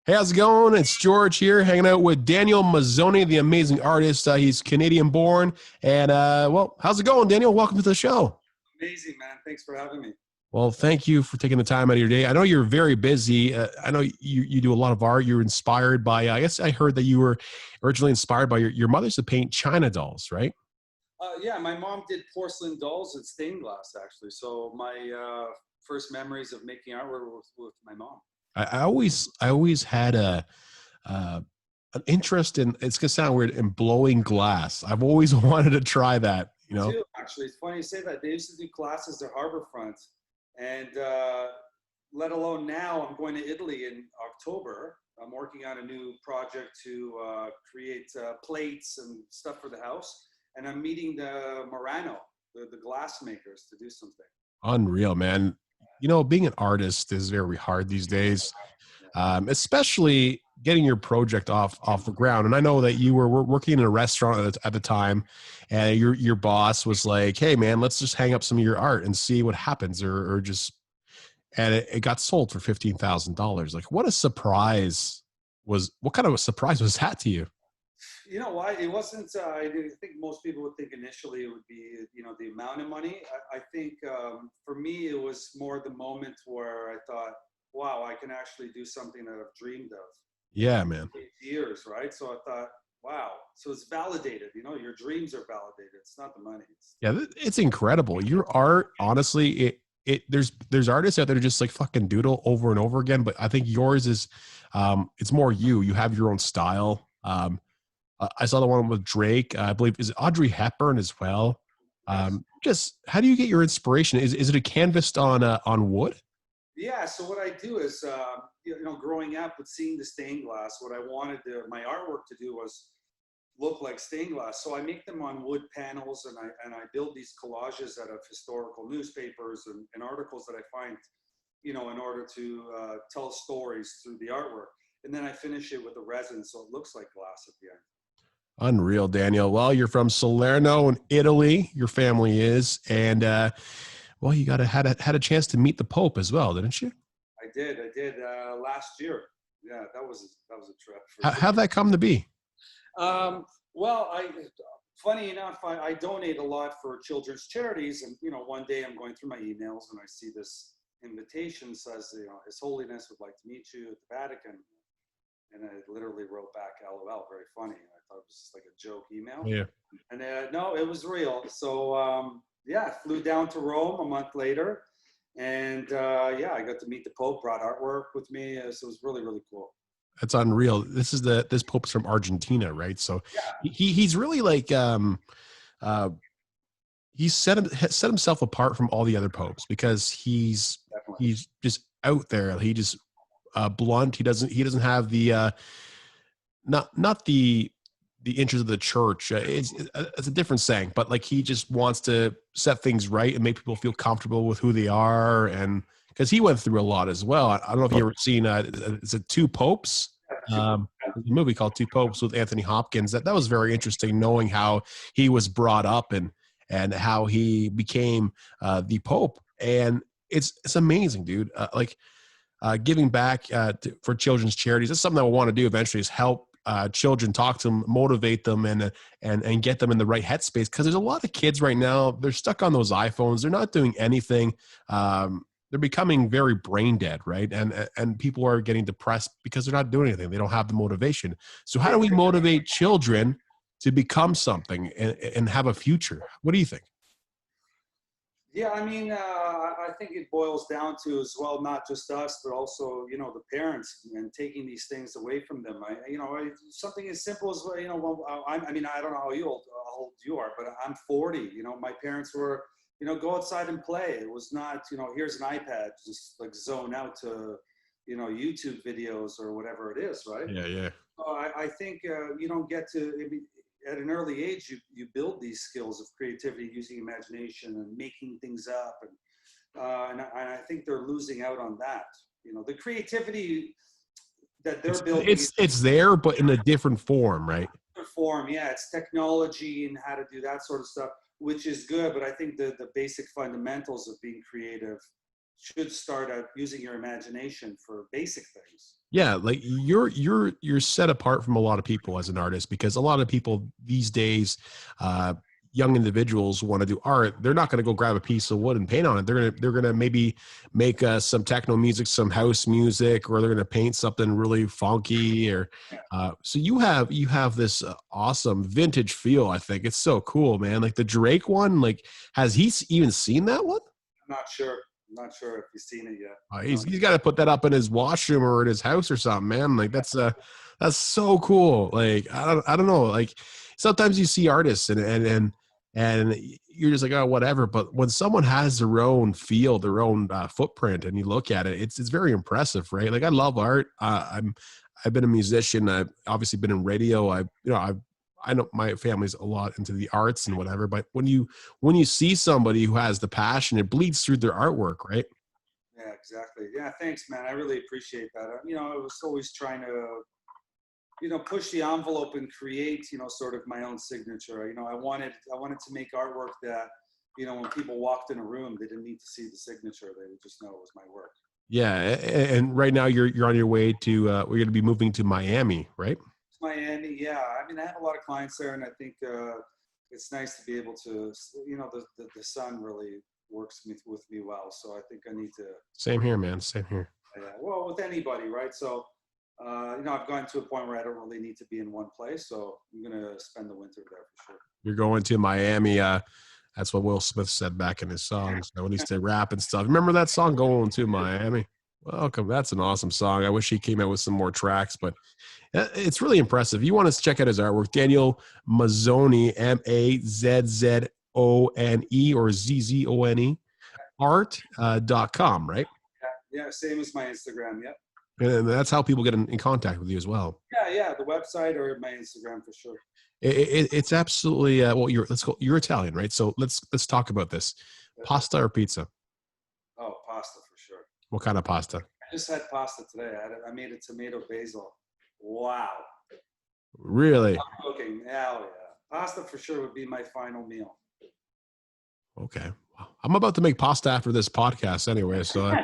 Hey, how's it going? It's George here, hanging out with Daniel Mazzone, the amazing artist. He's Canadian born. And, well, how's it going, Daniel? Welcome to the show. Amazing, man. Thanks for having me. Well, thank you for taking the time out of your day. I know you're very busy. I know you do a lot of art. You're inspired by, I guess I heard that you were originally inspired by your mother's to paint China dolls, right? Yeah, my mom did porcelain dolls and stained glass, actually. So my first memories of making art were with my mom. I always had uh, an interest in, it's going to sound weird, in blowing glass. I've always wanted to try that, you Me know? too, actually. It's funny you say that. They used to do classes at Harborfront, and let alone now, I'm going to Italy in October. I'm working on a new project to create plates and stuff for the house, and I'm meeting the Murano, the glass makers, to do something. Unreal, man. You know, being an artist is very hard these days, Yeah. especially getting your project off the ground. And I know that you were working in a restaurant at the time, and your boss was like, "Hey, man, let's just hang up some of your art and see what happens," or just and it got sold for $15,000. Like, what a surprise was! What kind of a surprise was that to you? You know why? It wasn't. I think most people would think initially it would be, the amount of money. I think for me, it was more the moment where I thought, wow, I can actually do something that I've dreamed of Yeah, man. for years, right? So I thought, wow. So it's validated. Your dreams are validated. It's not the money. Yeah, it's incredible. Your art, honestly, there's artists out there that just like fucking doodle over and over again, but I think yours is it's more you. You have your own style. I saw the one with Drake. I believe is it Audrey Hepburn as well. Yes. Just how do you get your inspiration? Is it a canvas on wood? Yeah. So what I do is, growing up with seeing the stained glass, what I wanted my artwork to do was look like stained glass. So I make them on wood panels, and I build these collages out of historical newspapers and articles that I find, in order to tell stories through the artwork. And then I finish it with a resin, so it looks like glass at the end. Unreal, Daniel. Well, you're from Salerno in Italy. Your family is, and well, you got had a chance to meet the Pope as well, didn't you? I did last year. Yeah, that was a trip for How'd sure. that come to be? Well, funny enough, I donate a lot for children's charities, and one day I'm going through my emails and I see this invitation says, His Holiness would like to meet you at the Vatican, and I literally wrote back, "LOL," very funny. I thought it was just like a joke email, Yeah. and no, it was real. So yeah, I flew down to Rome a month later, and yeah, I got to meet the Pope. Brought artwork with me, so it was really really cool. That's unreal. This Pope's from Argentina, right? So Yeah, he's really like uh he's set himself apart from all the other popes because definitely. he's just out there. He just blunt. He doesn't have the not the interests of the church. It's a different saying, but like he just wants to set things right and make people feel comfortable with who they are, and because he went through a lot as well. I don't know if you ever seen is it Two Popes? There's a movie called Two Popes with Anthony Hopkins. That was very interesting, knowing how he was brought up and how he became the Pope. And it's amazing, dude. Like giving back for children's charities. That's something that I want to do eventually. Is help children, talk to them, motivate them, and get them in the right headspace. Because there's a lot of kids right now. They're stuck on those iPhones. They're not doing anything. They're becoming very brain dead, right? And people are getting depressed because they're not doing anything. They don't have the motivation. So how do we motivate children to become something and have a future? What do you think? Yeah, I mean, I think it boils down to as well, not just us, but also, the parents and taking these things away from them. Something as simple as, I mean, I don't know how old you are, but I'm 40. My parents were, go outside and play. It was not, here's an iPad, just like zone out to, YouTube videos or whatever it is, right? Yeah, yeah. I think you don't get to, I mean, at an early age, you build these skills of creativity, using imagination and making things up. And I think they're losing out on that. The creativity that they're It's building is it's there, but in a different form, right? different form. Yeah, it's technology and how to do that sort of stuff, which is good. But I think the basic fundamentals of being creative should start at using your imagination for basic things. Yeah, like you're set apart from a lot of people as an artist, because a lot of people these days, uh, young individuals want to do art. They're not going to go grab a piece of wood and paint on it. They're gonna maybe make some techno music, some house music, or they're gonna paint something really funky. Or so you have this awesome vintage feel. I think it's so cool, man. Like the Drake one. Like, has he even seen that one? I'm not sure. I'm not sure if you've seen it yet. He's got to put that up in his washroom or in his house or something, man. Like that's so cool. Like I don't know. Like sometimes you see artists and you're just like, oh, whatever. But when someone has their own feel, their own footprint, and you look at it, it's very impressive, right? Like I love art. I've been a musician. I've obviously been in radio. I know my family's a lot into the arts and whatever, but when you see somebody who has the passion, it bleeds through their artwork, right? Yeah, exactly. Yeah, thanks, man. I really appreciate that. I was always trying to, push the envelope and create, sort of my own signature. I wanted to make artwork that, when people walked in a room, they didn't need to see the signature. They would just know it was my work. Yeah, and right now you're on your way to we're going to be moving to Miami, right? Miami, yeah. I mean, I have a lot of clients there, and I think it's nice to be able to, the sun really works with me well. So I think I need to. Same here, man. Same here. Yeah, well, with anybody, right? So, I've gotten to a point where I don't really need to be in one place, so I'm gonna spend the winter there for sure. You're going to Miami. That's what Will Smith said back in his songs when he used to rap and stuff. Remember that song, "Going to Miami"? Welcome. That's an awesome song. I wish he came out with some more tracks, but it's really impressive. You want to check out his artwork, Daniel Mazzone, Mazzone, or Zzone, art.com, right? Yeah, same as my Instagram. Yep. And that's how people get in contact with you as well. Yeah, the website or my Instagram for sure. It's absolutely well. You're Italian, right? So let's talk about this. Pasta or pizza? Oh, pasta for sure. What kind of pasta? I just had pasta today. I made a tomato basil. Wow. Really? I'm cooking. Hell yeah. Pasta for sure would be my final meal. Okay. I'm about to make pasta after this podcast anyway, so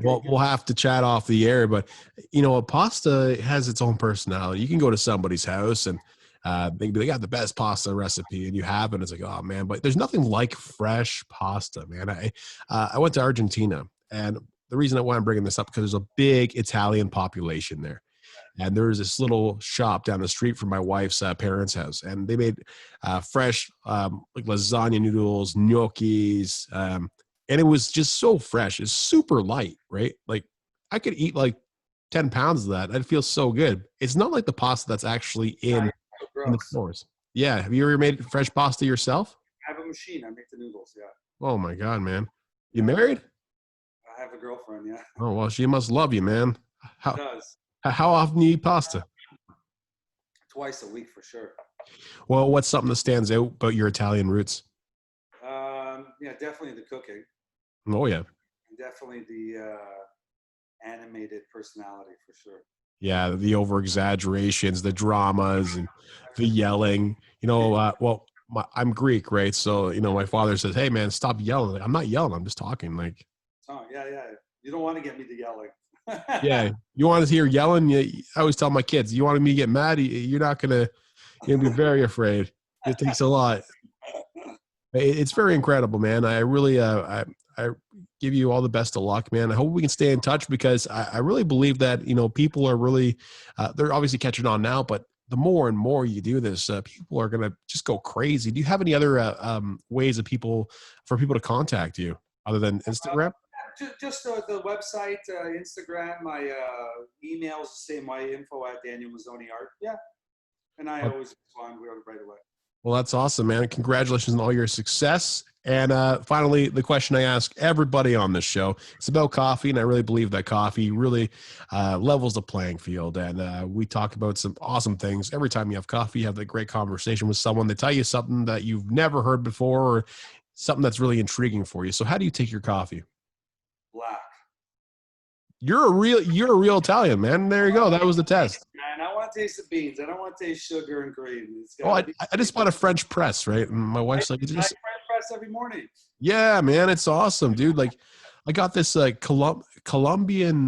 we'll have to chat off the air. But a pasta has its own personality. You can go to somebody's house and they got the best pasta recipe, and you have it. And it's like, oh man, but there's nothing like fresh pasta, man. I went to Argentina, and the reason why I'm bringing this up because there's a big Italian population there. And there was this little shop down the street from my wife's parents' house, and they made fresh like lasagna noodles, gnocchis, and it was just so fresh. It's super light, right? Like I could eat like 10 pounds of that. I'd feel so good. It's not like the pasta that's actually in the stores. Yeah. Have you ever made fresh pasta yourself? I have a machine. I make the noodles. Yeah. Oh my God, man. You married? I have a girlfriend. Yeah. Oh, well, she must love you, man. She does. How often do you eat pasta? Twice a week for sure. Well, what's something that stands out about your Italian roots? Yeah, definitely the cooking. Oh yeah. And definitely the animated personality for sure. Yeah, the over exaggerations, the dramas, and the yelling. I'm Greek, right? So my father says, "Hey, man, stop yelling." Like, I'm not yelling. I'm just talking. Like, oh yeah. You don't want to get me to yelling. Yeah, you want to hear yelling? I always tell my kids, you want me to get mad? You're gonna be very afraid. It takes a lot. It's very incredible, man. I really, I give you all the best of luck, man. I hope we can stay in touch because I really believe that people are really, they're obviously catching on now, but the more and more you do this, people are gonna just go crazy. Do you have any other ways for people to contact you other than Instagram? Just the website, Instagram, my email is the same way, info@DanielMazzone.art. Yeah. And I always respond right away. Well, that's awesome, man. Congratulations on all your success. And finally, the question I ask everybody on this show, it's about coffee. And I really believe that coffee really levels the playing field. And we talk about some awesome things. Every time you have coffee, you have that great conversation with someone. They tell you something that you've never heard before or something that's really intriguing for you. So how do you take your coffee? Black. You're a real Italian, man. There you go. That was the test. Man, I want to taste the beans. I don't want to taste sugar and cream. I just bought a French press, right? And my wife's like, French press every morning. Yeah, man, it's awesome, dude. Like I got this Colombian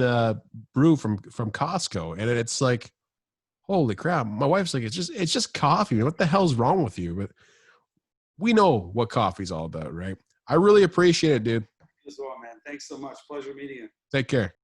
brew from Costco, and it's like, holy crap! My wife's like, it's just coffee. Man. What the hell's wrong with you? But we know what coffee's all about, right? I really appreciate it, dude. As well, man. Thanks so much. Pleasure meeting you. Take care.